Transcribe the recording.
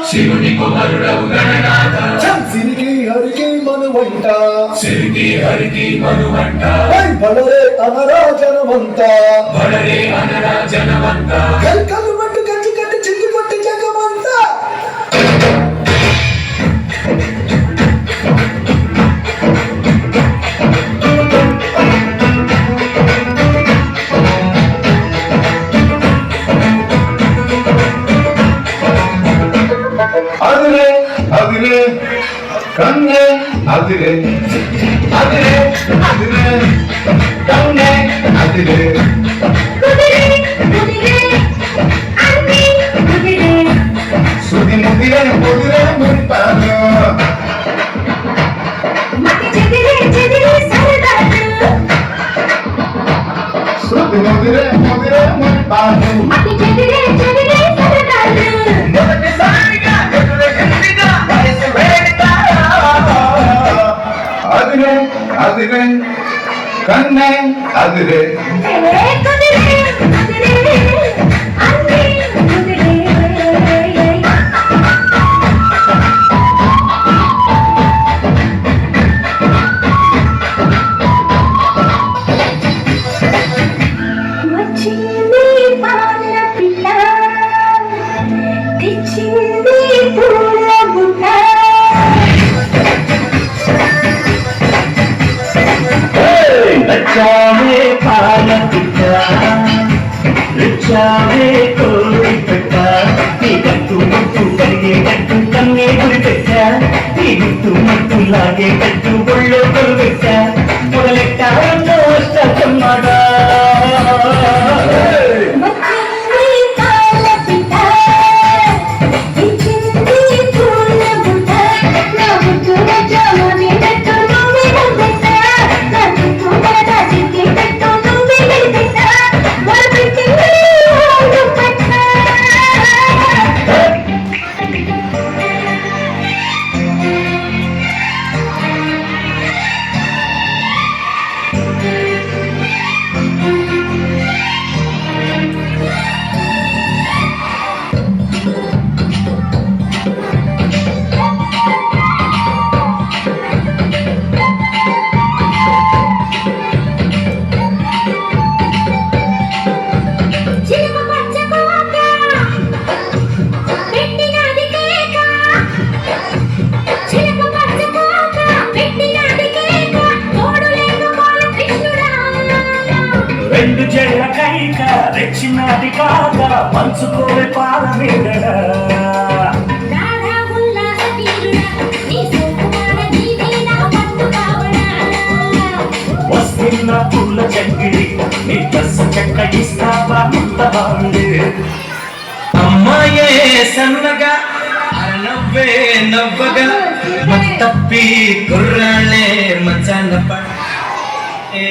శివుని కుమారుడవు గణనాథ సిరికి హరికి మనువంట సిరికి హరికి మనువంట బడరే అనరా జనమంత బడరే అనరా జనమంత కల్కలు పట్టు కచ్చి కట్టి చింది పట్టి జగమంత అదిరే అదిరే కన్నే అదిరే అదిరే అదిరే కన్నే అదిరే సుది ముదిరే ముదిరే మురిపాను సుది ముదిరే ముదిరే మురిపాను అదిరే అదిరే కన్నే అదిరే రచ్చావే పాల పిట్ట రచ్చావే కోడి పెట్ట నీ కట్టు ముట్టు కరిగేటట్టు కన్నే గురి పెట్ట నీ గుట్టు మట్టు లాగేటట్టు ఒళ్ళో కొలు పెట్ట మొదలెట్టారో అష్టమాడా రెండు జళ్ళ కైక రెచ్చినది కాక పంచుకోవే పాల మీద వస్తున్న పూల చంగిడి నీ దశ చెక్క ఇస్తావా ముత్తబాండి అమ్మాయే సన్నగా నవ్వే నవ్వగా మత్తప్పి కుర్రాళ్ళే మచాల పడే